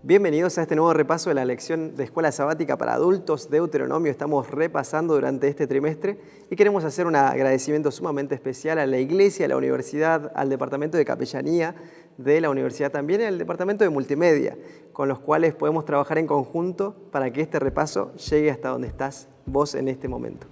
Bienvenidos a este nuevo repaso de la lección de Escuela Sabática para Adultos, Deuteronomio. Estamos repasando durante este trimestre y queremos hacer un agradecimiento sumamente especial a la Iglesia, a la Universidad, al Departamento de Capellanía de la Universidad también y al Departamento de Multimedia, con los cuales podemos trabajar en conjunto para que este repaso llegue hasta donde estás vos en este momento.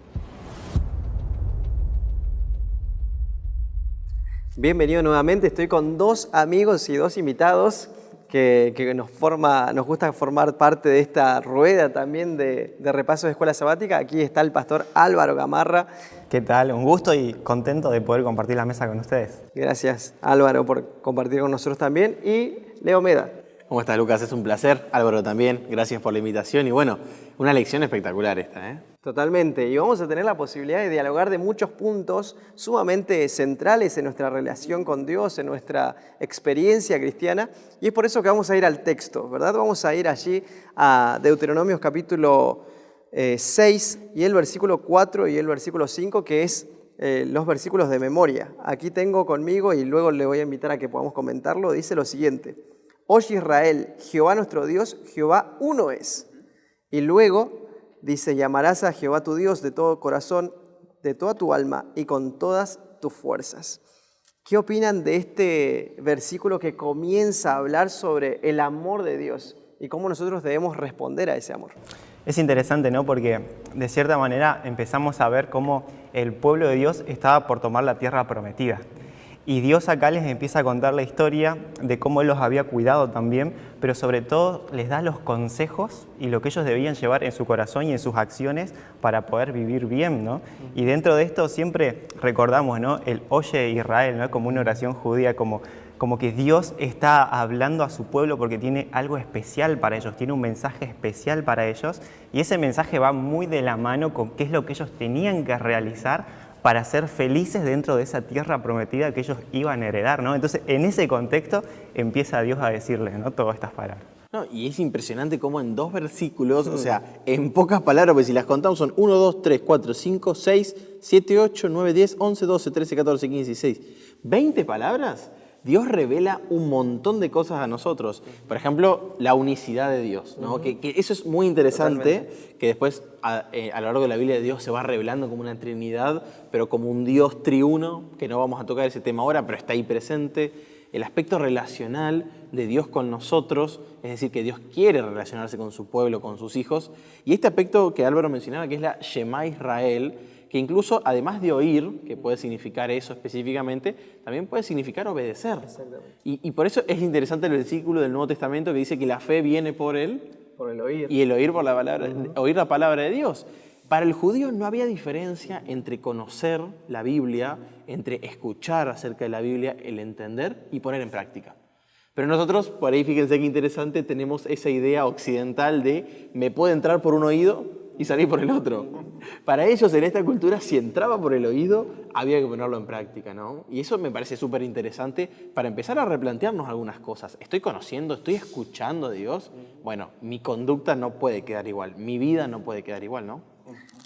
Bienvenido nuevamente, estoy con dos amigos y dos invitados que nos gusta formar parte de esta rueda también de repaso de Escuela Sabática. Aquí está el pastor Álvaro Gamarra. ¿Qué tal? Un gusto y contento de poder compartir la mesa con ustedes. Gracias, Álvaro, por compartir con nosotros también. Y Leo Meda. ¿Cómo estás, Lucas? Es un placer. Álvaro también, gracias por la invitación. Y bueno, una lección espectacular esta, ¿eh? Totalmente. Y vamos a tener la posibilidad de dialogar de muchos puntos sumamente centrales en nuestra relación con Dios, en nuestra experiencia cristiana. Y es por eso que vamos a ir al texto, ¿verdad? Vamos a ir allí a Deuteronomios capítulo 6 y el versículo 4 y el versículo 5, que es los versículos de memoria. Aquí tengo conmigo y luego le voy a invitar a que podamos comentarlo. Dice lo siguiente: Oye Israel, Jehová nuestro Dios, Jehová uno es. Y luego dice: llamarás a Jehová tu Dios de todo corazón, de toda tu alma y con todas tus fuerzas. ¿Qué opinan de este versículo que comienza a hablar sobre el amor de Dios y cómo nosotros debemos responder a ese amor? Es interesante, ¿no? Porque de cierta manera empezamos a ver cómo el pueblo de Dios estaba por tomar la tierra prometida. Y Dios acá les empieza a contar la historia de cómo Él los había cuidado también, pero sobre todo les da los consejos y lo que ellos debían llevar en su corazón y en sus acciones para poder vivir bien, ¿no? Y dentro de esto siempre recordamos, ¿no?, el Oye Israel, ¿no?, como una oración judía, como que Dios está hablando a su pueblo porque tiene algo especial para ellos, tiene un mensaje especial para ellos, y ese mensaje va muy de la mano con qué es lo que ellos tenían que realizar para ser felices dentro de esa tierra prometida que ellos iban a heredar, ¿no? Entonces, en ese contexto empieza Dios a decirles, ¿no?, todas estas palabras. No, y es impresionante cómo en dos versículos, o sea, en pocas palabras, porque si las contamos son 1, 2, 3, 4, 5, 6, 7, 8, 9, 10, 11, 12, 13, 14, 15, 16. 20 palabras. Dios revela un montón de cosas a nosotros. Por ejemplo, la unicidad de Dios, ¿no? Que eso es muy interesante. Totalmente. Que después a lo largo de la Biblia Dios se va revelando como una Trinidad, pero como un Dios triuno, que no vamos a tocar ese tema ahora, pero está ahí presente. El aspecto relacional de Dios con nosotros, es decir, que Dios quiere relacionarse con su pueblo, con sus hijos. Y este aspecto que Álvaro mencionaba, que es la Shema Israel, que incluso además de oír, que puede significar eso específicamente, también puede significar obedecer. Y por eso es interesante el versículo del Nuevo Testamento que dice que la fe viene por el oír, y el oír por la palabra, oír la palabra de Dios. Para el judío no había diferencia entre conocer la Biblia, entre escuchar acerca de la Biblia, el entender y poner en práctica. Pero nosotros, por ahí fíjense qué interesante, tenemos esa idea occidental de me puede entrar por un oído y salir por el otro. Para ellos, en esta cultura, si entraba por el oído, había que ponerlo en práctica, ¿no? Y eso me parece súper interesante para empezar a replantearnos algunas cosas. ¿Estoy conociendo, estoy escuchando a Dios? Bueno, mi conducta no puede quedar igual, mi vida no puede quedar igual, ¿no?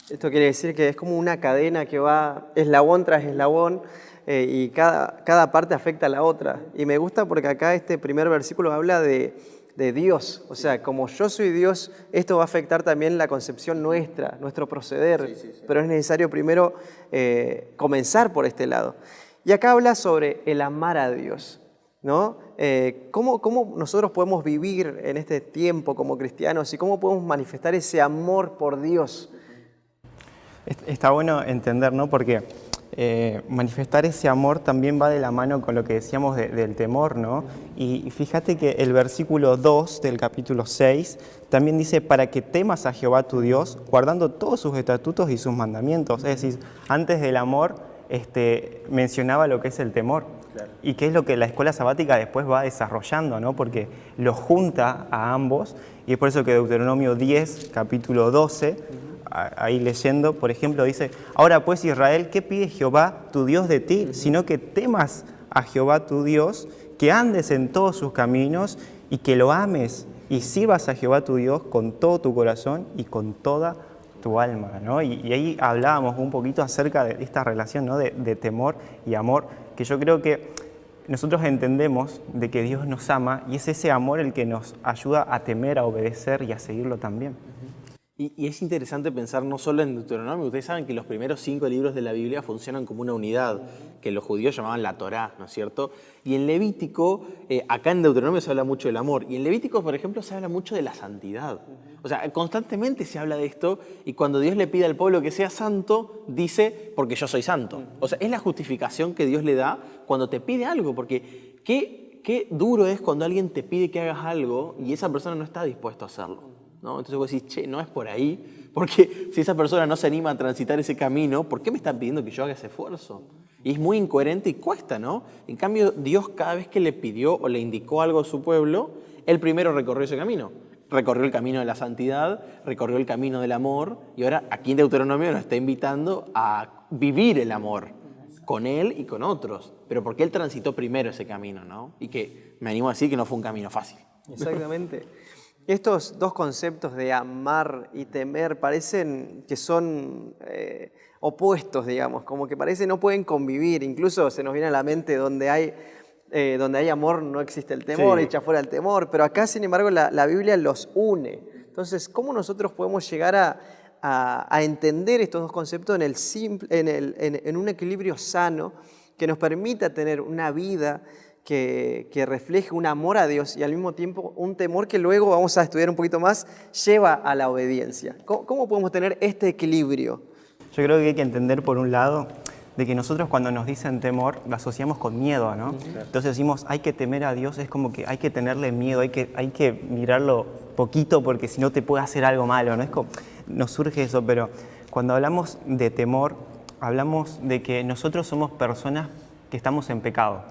Esto quiere decir que es como una cadena que va eslabón tras eslabón y cada parte afecta a la otra. Y me gusta porque acá este primer versículo habla de Dios, o sea, como yo soy Dios, esto va a afectar también la concepción nuestra, nuestro proceder, sí. Pero es necesario primero comenzar por este lado. Y acá habla sobre el amar a Dios, ¿no? ¿Cómo nosotros podemos vivir en este tiempo como cristianos y cómo podemos manifestar ese amor por Dios? Está bueno entender, ¿no?, porque manifestar ese amor también va de la mano con lo que decíamos del temor, ¿no? Y fíjate que el versículo 2 del capítulo 6 también dice: para que temas a Jehová tu Dios, guardando todos sus estatutos y sus mandamientos. Es decir, antes del amor mencionaba lo que es el temor. Claro. Y que es lo que la escuela sabática después va desarrollando, ¿no? Porque lo junta a ambos, y es por eso que Deuteronomio 10, capítulo 12, ahí leyendo, por ejemplo, dice: ahora pues Israel, ¿qué pide Jehová tu Dios de ti? Sino que temas a Jehová tu Dios, que andes en todos sus caminos y que lo ames y sirvas a Jehová tu Dios con todo tu corazón y con toda tu alma, ¿no? Y ahí hablábamos un poquito acerca de esta relación, ¿no?, de temor y amor, que yo creo que nosotros entendemos de que Dios nos ama y es ese amor el que nos ayuda a temer, a obedecer y a seguirlo también. Y es interesante pensar no solo en Deuteronomio. Ustedes saben que los primeros 5 libros de la Biblia funcionan como una unidad, que los judíos llamaban la Torá, ¿no es cierto? Y en Levítico, acá en Deuteronomio se habla mucho del amor, y en Levítico, por ejemplo, se habla mucho de la santidad. O sea, constantemente se habla de esto, y cuando Dios le pide al pueblo que sea santo, dice, porque yo soy santo. O sea, es la justificación que Dios le da cuando te pide algo, porque qué duro es cuando alguien te pide que hagas algo y esa persona no está dispuesto a hacerlo, ¿no? Entonces vos decís, che, no es por ahí, porque si esa persona no se anima a transitar ese camino, ¿por qué me está pidiendo que yo haga ese esfuerzo? Y es muy incoherente y cuesta, ¿no? En cambio, Dios cada vez que le pidió o le indicó algo a su pueblo, Él primero recorrió ese camino. Recorrió el camino de la santidad, recorrió el camino del amor, y ahora aquí en Deuteronomio nos está invitando a vivir el amor con Él y con otros, pero porque Él transitó primero ese camino, ¿no? Y que me animo a decir que no fue un camino fácil. Exactamente. Estos dos conceptos de amar y temer parecen que son opuestos, digamos, como que parece no pueden convivir. Incluso se nos viene a la mente donde hay amor no existe el temor, Sí. echa fuera el temor, pero acá, sin embargo, la Biblia los une. Entonces, ¿cómo nosotros podemos llegar a entender estos dos conceptos en un equilibrio sano que nos permita tener una vida que refleje un amor a Dios y al mismo tiempo un temor que luego vamos a estudiar un poquito más, lleva a la obediencia? ¿Cómo podemos tener este equilibrio? Yo creo que hay que entender, por un lado, de que nosotros cuando nos dicen temor, lo asociamos con miedo, ¿no? Entonces decimos, hay que temer a Dios, es como que hay que tenerle miedo, hay que mirarlo poquito porque si no te puede hacer algo malo, ¿no? Nos surge eso, pero cuando hablamos de temor, hablamos de que nosotros somos personas que estamos en pecado.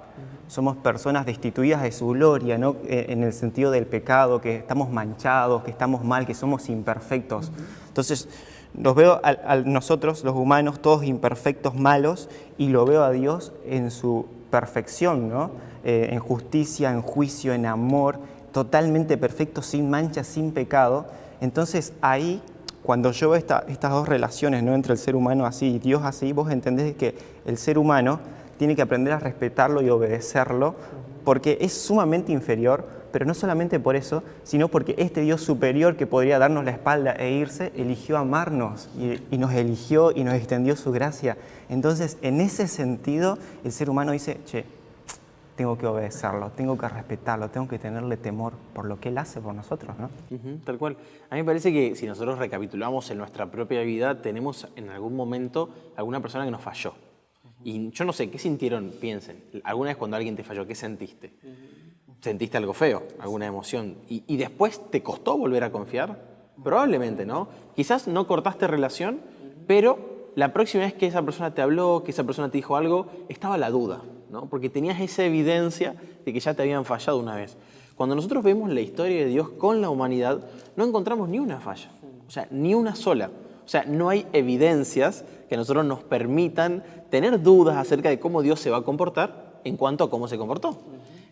Somos personas destituidas de su gloria, ¿no? En el sentido del pecado, que estamos manchados, que estamos mal, que somos imperfectos. Entonces, los veo a nosotros, los humanos, todos imperfectos, malos, y lo veo a Dios en su perfección, ¿no? En justicia, en juicio, en amor, totalmente perfecto, sin mancha, sin pecado. Entonces, ahí, cuando yo veo estas dos relaciones, ¿no? Entre el ser humano así y Dios así, vos entendés que el ser humano tiene que aprender a respetarlo y obedecerlo, porque es sumamente inferior, pero no solamente por eso, sino porque este Dios superior que podría darnos la espalda e irse, eligió amarnos y nos eligió y nos extendió su gracia. Entonces, en ese sentido, el ser humano dice, che, tengo que obedecerlo, tengo que respetarlo, tengo que tenerle temor por lo que Él hace por nosotros, ¿no? Tal cual. A mí me parece que si nosotros recapitulamos en nuestra propia vida, tenemos en algún momento alguna persona que nos falló. Y yo no sé, ¿qué sintieron? Piensen. ¿Alguna vez cuando alguien te falló, qué sentiste? ¿Sentiste algo feo? ¿Alguna emoción? ¿Y después te costó volver a confiar? Probablemente, ¿no? Quizás no cortaste relación, pero la próxima vez que esa persona te habló, que esa persona te dijo algo, estaba la duda, ¿no? Porque tenías esa evidencia de que ya te habían fallado una vez. Cuando nosotros vemos la historia de Dios con la humanidad, no encontramos ni una falla. O sea, ni una sola. O sea, no hay evidencias que a nosotros nos permitan tener dudas acerca de cómo Dios se va a comportar en cuanto a cómo se comportó.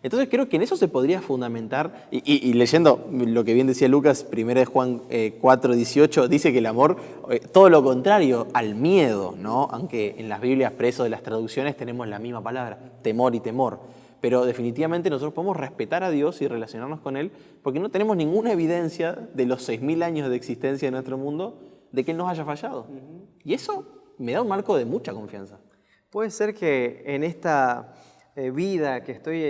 Entonces creo que en eso se podría fundamentar, y leyendo lo que bien decía Lucas, 1 Juan 4:18, dice que el amor, todo lo contrario al miedo, ¿no? Aunque en las Biblias, preso de las traducciones, tenemos la misma palabra, temor y temor. Pero definitivamente nosotros podemos respetar a Dios y relacionarnos con Él porque no tenemos ninguna evidencia de los 6.000 años de existencia de nuestro mundo de que Él nos haya fallado. Y eso me da un marco de mucha confianza. Puede ser que en esta vida que estoy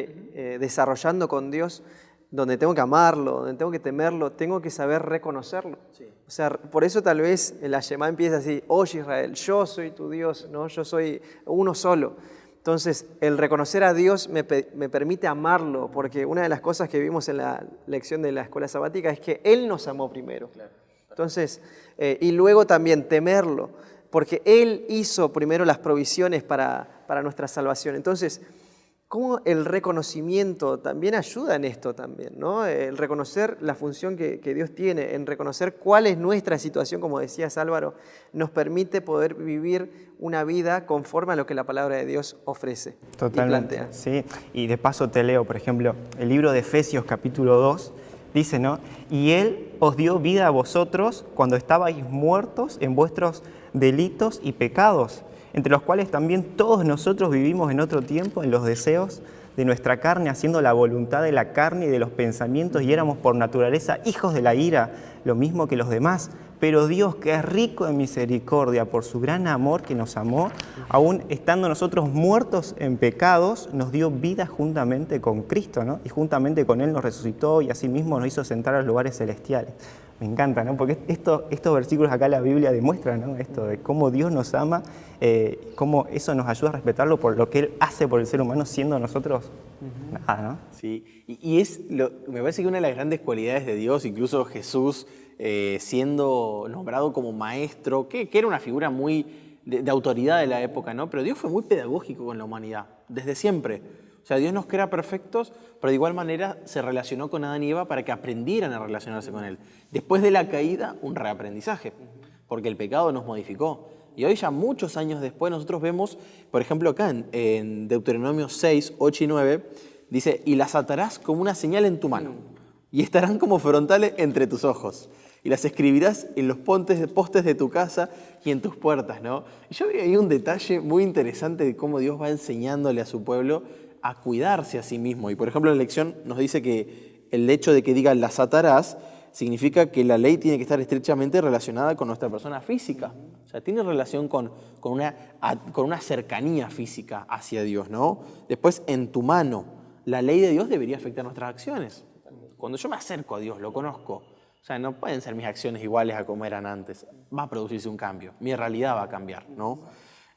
desarrollando con Dios, donde tengo que amarlo, donde tengo que temerlo, tengo que saber reconocerlo. Sí. O sea, por eso tal vez la Shema empieza así, oye Israel, yo soy tu Dios, ¿no? Yo soy uno solo. Entonces, el reconocer a Dios me permite amarlo, porque una de las cosas que vimos en la lección de la escuela sabática es que Él nos amó primero. Claro. Entonces, y luego también temerlo, porque Él hizo primero las provisiones para nuestra salvación. Entonces, ¿cómo el reconocimiento también ayuda en esto también, ¿no? El reconocer la función que Dios tiene, en reconocer cuál es nuestra situación, como decías Álvaro, nos permite poder vivir una vida conforme a lo que la palabra de Dios ofrece. Totalmente, y plantea. Sí. Y de paso te leo, por ejemplo, el libro de Efesios capítulo 2, dice, ¿no? Y Él os dio vida a vosotros cuando estabais muertos en vuestros delitos y pecados, entre los cuales también todos nosotros vivimos en otro tiempo en los deseos de nuestra carne, haciendo la voluntad de la carne y de los pensamientos, y éramos por naturaleza hijos de la ira, lo mismo que los demás. Pero Dios, que es rico en misericordia, por su gran amor que nos amó, aún estando nosotros muertos en pecados, nos dio vida juntamente con Cristo, ¿no? Y juntamente con Él nos resucitó y asimismo nos hizo sentar a los lugares celestiales. Me encanta, ¿no? Porque estos versículos acá en la Biblia demuestran, ¿no? Esto de cómo Dios nos ama, cómo eso nos ayuda a respetarlo por lo que Él hace por el ser humano, siendo nosotros nada, ¿no? Sí, y me parece que una de las grandes cualidades de Dios, incluso Jesús siendo nombrado como maestro, que era una figura muy de autoridad de la época, ¿no? Pero Dios fue muy pedagógico con la humanidad, desde siempre. O sea, Dios nos crea perfectos, pero de igual manera se relacionó con Adán y Eva para que aprendieran a relacionarse con Él. Después de la caída, un reaprendizaje, porque el pecado nos modificó. Y hoy ya muchos años después nosotros vemos, por ejemplo acá en Deuteronomio 6, 8 y 9, dice, y las atarás como una señal en tu mano, y estarán como frontales entre tus ojos, y las escribirás en los postes de tu casa y en tus puertas, ¿no? Y yo vi ahí un detalle muy interesante de cómo Dios va enseñándole a su pueblo a cuidarse a sí mismo. Y por ejemplo, la lección nos dice que el hecho de que diga las atarás significa que la ley tiene que estar estrechamente relacionada con nuestra persona física. O sea, tiene relación con una cercanía física hacia Dios, ¿no? Después, en tu mano, la ley de Dios debería afectar nuestras acciones. Cuando yo me acerco a Dios, lo conozco. O sea, no pueden ser mis acciones iguales a como eran antes. Va a producirse un cambio. Mi realidad va a cambiar, ¿no?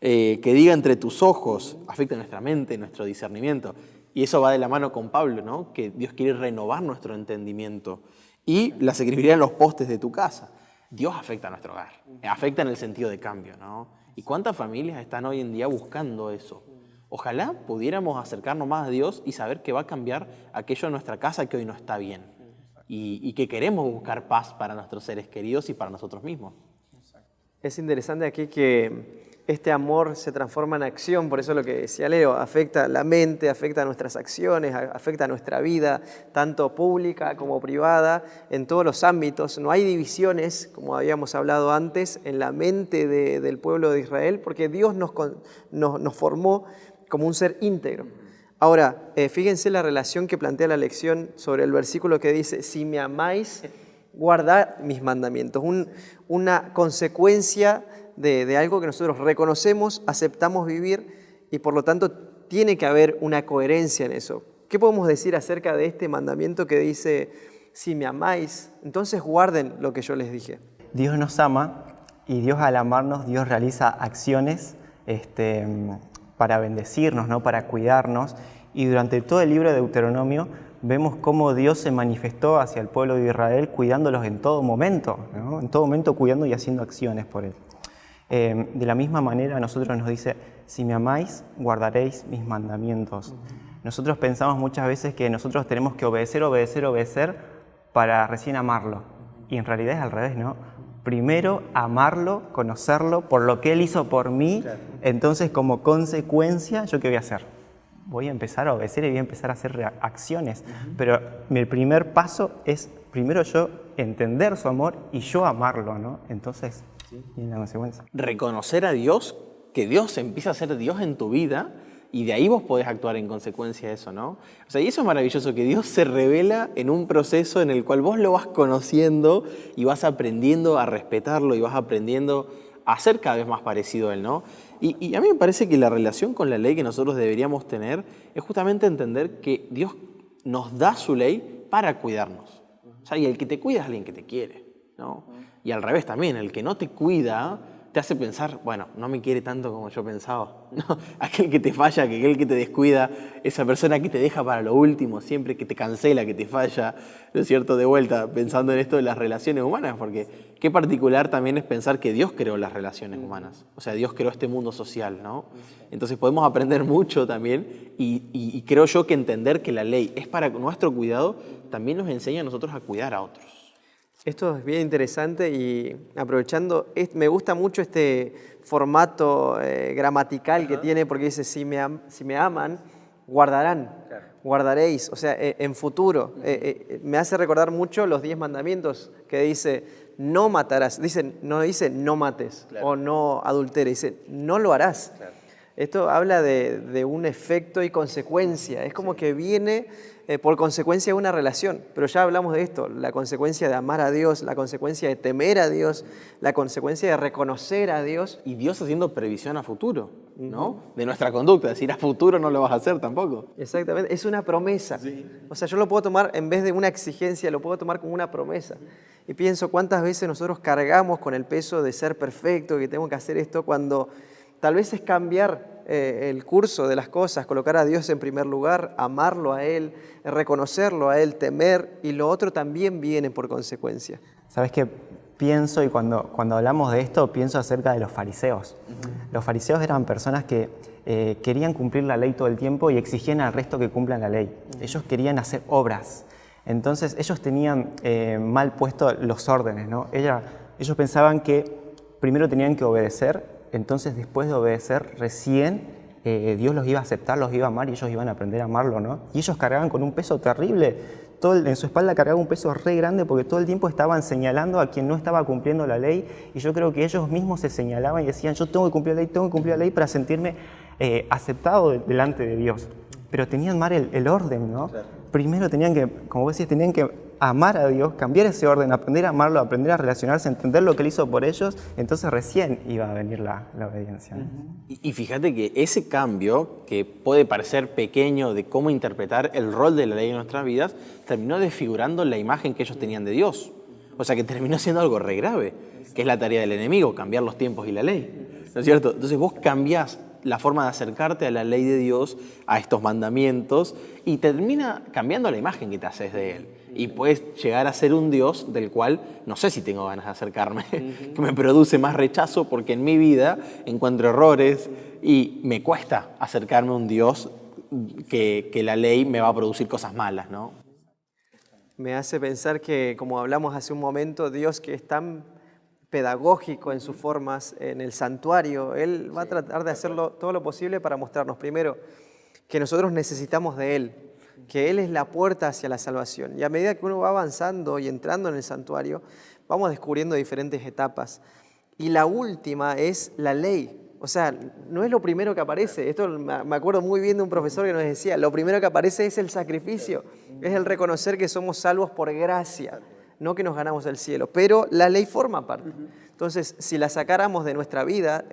Que diga entre tus ojos, afecta nuestra mente, nuestro discernimiento. Y eso va de la mano con Pablo, ¿no? Que Dios quiere renovar nuestro entendimiento. Y las escribiría en los postes de tu casa. Dios afecta a nuestro hogar. Afecta en el sentido de cambio, ¿no? ¿Y cuántas familias están hoy en día buscando eso? Ojalá pudiéramos acercarnos más a Dios y saber que va a cambiar aquello en nuestra casa que hoy no está bien. Y que queremos buscar paz para nuestros seres queridos y para nosotros mismos. Es interesante aquí que este amor se transforma en acción, por eso lo que decía Leo, afecta la mente, afecta nuestras acciones, afecta nuestra vida, tanto pública como privada, en todos los ámbitos. No hay divisiones, como habíamos hablado antes, en la mente del pueblo de Israel, porque Dios nos formó como un ser íntegro. Ahora, fíjense la relación que plantea la lección sobre el versículo que dice, si me amáis, guardad mis mandamientos. Una consecuencia de algo que nosotros reconocemos, aceptamos vivir y por lo tanto tiene que haber una coherencia en eso. ¿Qué podemos decir acerca de este mandamiento que dice, si me amáis, entonces guarden lo que yo les dije? Dios nos ama y Dios al amarnos, Dios realiza acciones para bendecirnos, ¿no? Para cuidarnos. Y durante todo el libro de Deuteronomio vemos cómo Dios se manifestó hacia el pueblo de Israel cuidándolos en todo momento, ¿no? En todo momento cuidando y haciendo acciones por Él. De la misma manera a nosotros nos dice, si me amáis, guardaréis mis mandamientos. Nosotros pensamos muchas veces que nosotros tenemos que obedecer para recién amarlo. Y en realidad es al revés, ¿no? Primero amarlo, conocerlo por lo que Él hizo por mí. Claro. Entonces, como consecuencia, ¿yo qué voy a hacer? Voy a empezar a obedecer y voy a empezar a hacer acciones. Pero mi primer paso es primero yo entender su amor y yo amarlo, ¿no? Entonces, viene la consecuencia. Reconocer a Dios, que Dios empieza a ser Dios en tu vida y de ahí vos podés actuar en consecuencia de eso, ¿no? O sea, y eso es maravilloso, que Dios se revela en un proceso en el cual vos lo vas conociendo y vas aprendiendo a respetarlo y vas aprendiendo a ser cada vez más parecido a Él, ¿no? Y a mí me parece que la relación con la ley que nosotros deberíamos tener es justamente entender que Dios nos da su ley para cuidarnos. O sea, y el que te cuida es alguien que te quiere, ¿no? Y al revés también, el que no te cuida te hace pensar, bueno, no me quiere tanto como yo pensaba, ¿no? Aquel que te falla, aquel que te descuida, esa persona que te deja para lo último, siempre que te cancela, que te falla, ¿no es cierto? De vuelta, pensando en esto de las relaciones humanas, porque qué particular también es pensar que Dios creó las relaciones humanas, o sea, Dios creó este mundo social, ¿no? Entonces podemos aprender mucho también y creo yo que entender que la ley es para nuestro cuidado, también nos enseña a nosotros a cuidar a otros. Esto es bien interesante y aprovechando, me gusta mucho este formato gramatical que tiene porque dice, si me aman, guardarán, guardaréis, o sea, en futuro. Me hace recordar mucho los 10 mandamientos que dice, no matarás, no dice no mates o no adulteres, dice no lo harás. Esto habla de un efecto y consecuencia. Es como que viene por consecuencia de una relación. Pero ya hablamos de esto, la consecuencia de amar a Dios, la consecuencia de temer a Dios, la consecuencia de reconocer a Dios. Y Dios haciendo previsión a futuro, ¿no? De nuestra conducta. Es decir, a futuro no lo vas a hacer tampoco. Exactamente, es una promesa. O sea, yo lo puedo tomar, en vez de una exigencia, lo puedo tomar como una promesa. Y pienso cuántas veces nosotros cargamos con el peso de ser perfecto, que tengo que hacer esto, cuando tal vez es cambiar el curso de las cosas, colocar a Dios en primer lugar, amarlo a Él, reconocerlo a Él, temer, y lo otro también viene por consecuencia. ¿Sabes qué? Pienso, y cuando hablamos de esto, pienso acerca de los fariseos. Los fariseos eran personas que querían cumplir la ley todo el tiempo y exigían al resto que cumplan la ley. Ellos querían hacer obras. Entonces ellos tenían mal puesto los órdenes, ¿no? Ellos pensaban que primero tenían que obedecer, entonces después de obedecer recién Dios los iba a aceptar, los iba a amar y ellos iban a aprender a amarlo, ¿no? Y ellos cargaban con un peso terrible. En su espalda cargaba un peso re grande porque todo el tiempo estaban señalando a quien no estaba cumpliendo la ley, y yo creo que ellos mismos se señalaban y decían: yo tengo que cumplir la ley, tengo que cumplir la ley para sentirme aceptado delante de Dios. Pero tenían mal el orden, ¿no? Claro. Primero tenían que, como vos decís, tenían que amar a Dios, cambiar ese orden, aprender a amarlo, aprender a relacionarse, entender lo que Él hizo por ellos, entonces recién iba a venir la obediencia, ¿no? Y fíjate que ese cambio, que puede parecer pequeño de cómo interpretar el rol de la ley en nuestras vidas, terminó desfigurando la imagen que ellos tenían de Dios. O sea, que terminó siendo algo re grave, que es la tarea del enemigo, cambiar los tiempos y la ley, ¿no es cierto? Entonces vos cambiás la forma de acercarte a la ley de Dios, a estos mandamientos, y termina cambiando la imagen que te haces de Él. Y puedes llegar a ser un Dios del cual no sé si tengo ganas de acercarme, que me produce más rechazo porque en mi vida encuentro errores y me cuesta acercarme a un Dios que la ley me va a producir cosas malas, ¿no? Me hace pensar que, como hablamos hace un momento, Dios, que es tan pedagógico en sus formas, en el santuario, Él va a tratar de hacerlo todo lo posible para mostrarnos, primero, que nosotros necesitamos de Él, que Él es la puerta hacia la salvación. Y a medida que uno va avanzando y entrando en el santuario, vamos descubriendo diferentes etapas. Y la última es la ley. O sea, no es lo primero que aparece. Esto me acuerdo muy bien de un profesor que nos decía, lo primero que aparece es el sacrificio, es el reconocer que somos salvos por gracia, no que nos ganamos el cielo, pero la ley forma parte. Entonces, si la sacáramos de nuestra vida,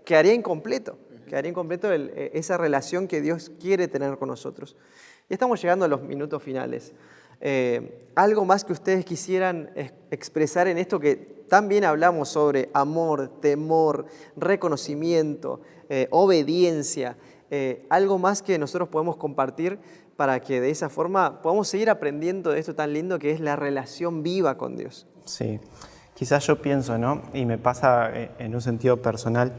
quedaría incompleto esa relación que Dios quiere tener con nosotros. Y estamos llegando a los minutos finales. Algo más que ustedes quisieran expresar en esto que también hablamos sobre amor, temor, reconocimiento, obediencia, algo más que nosotros podemos compartir para que de esa forma podamos seguir aprendiendo de esto tan lindo que es la relación viva con Dios. Sí, quizás yo pienso, ¿no? Y me pasa en un sentido personal,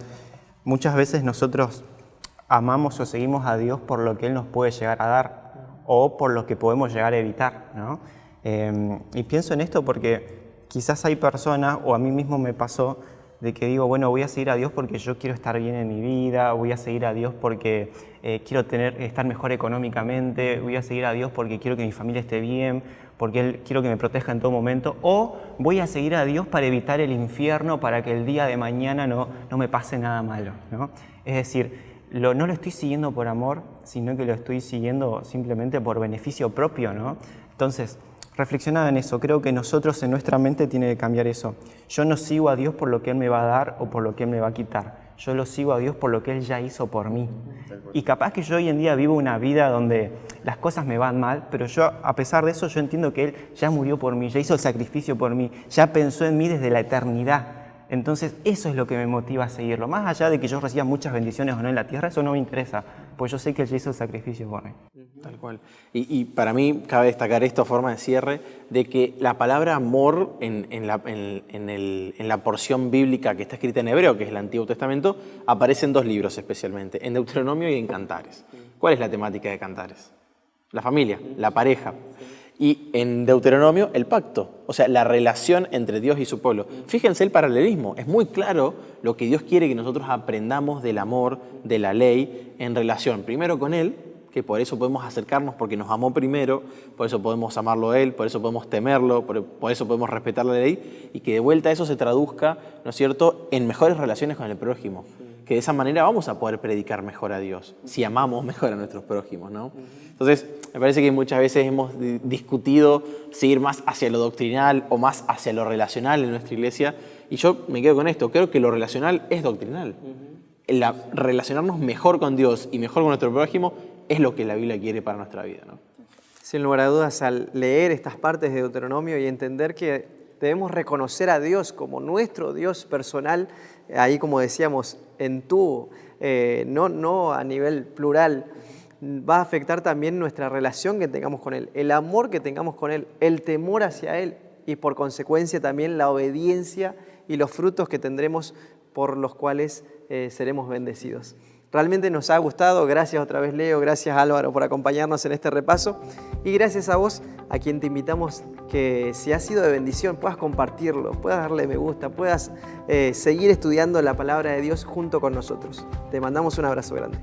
muchas veces nosotros amamos o seguimos a Dios por lo que Él nos puede llegar a dar o por lo que podemos llegar a evitar, ¿no? Y pienso en esto porque quizás hay personas, o a mí mismo me pasó, de que digo, bueno, voy a seguir a Dios porque yo quiero estar bien en mi vida, voy a seguir a Dios porque quiero estar mejor económicamente, voy a seguir a Dios porque quiero que mi familia esté bien, porque Él quiero que me proteja en todo momento, o voy a seguir a Dios para evitar el infierno, para que el día de mañana no me pase nada malo, ¿no? Es decir, no lo estoy siguiendo por amor, sino que lo estoy siguiendo simplemente por beneficio propio, ¿no? Entonces, reflexionaba en eso. Creo que nosotros en nuestra mente tiene que cambiar eso. Yo no sigo a Dios por lo que Él me va a dar o por lo que Él me va a quitar. Yo lo sigo a Dios por lo que Él ya hizo por mí. Y capaz que yo hoy en día vivo una vida donde las cosas me van mal, pero yo, a pesar de eso, yo entiendo que Él ya murió por mí, ya hizo el sacrificio por mí, ya pensó en mí desde la eternidad. Entonces, eso es lo que me motiva a seguirlo. Más allá de que yo reciba muchas bendiciones o no en la tierra, eso no me interesa, pues yo sé que Él ya hizo el sacrificio por mí. Tal cual. Y para mí cabe destacar esto a forma de cierre, de que la palabra amor en la porción bíblica que está escrita en hebreo, que es el Antiguo Testamento, aparece en dos libros especialmente, en Deuteronomio y en Cantares. ¿Cuál es la temática de Cantares? La familia, la pareja. Y en Deuteronomio, el pacto, o sea, la relación entre Dios y su pueblo. Fíjense el paralelismo, es muy claro lo que Dios quiere que nosotros aprendamos del amor, de la ley, en relación primero con Él, que por eso podemos acercarnos porque nos amó primero, por eso podemos amarlo a Él, por eso podemos temerlo, por eso podemos respetar la ley, y que de vuelta eso se traduzca, ¿no es cierto?, en mejores relaciones con el prójimo. que de esa manera vamos a poder predicar mejor a Dios, si amamos mejor a nuestros prójimos, ¿no? Entonces, me parece que muchas veces hemos discutido si ir más hacia lo doctrinal o más hacia lo relacional en nuestra iglesia, y yo me quedo con esto, creo que lo relacional es doctrinal. Relacionarnos mejor con Dios y mejor con nuestro prójimo es lo que la Biblia quiere para nuestra vida, ¿no? Sin lugar a dudas, al leer estas partes de Deuteronomio y entender que debemos reconocer a Dios como nuestro Dios personal, ahí como decíamos, en tú, no a nivel plural, va a afectar también nuestra relación que tengamos con Él, el amor que tengamos con Él, el temor hacia Él y por consecuencia también la obediencia y los frutos que tendremos por los cuales seremos bendecidos. Realmente nos ha gustado, gracias otra vez Leo, gracias Álvaro por acompañarnos en este repaso y gracias a vos a quien te invitamos que si ha sido de bendición puedas compartirlo, puedas darle me gusta, puedas seguir estudiando la palabra de Dios junto con nosotros. Te mandamos un abrazo grande.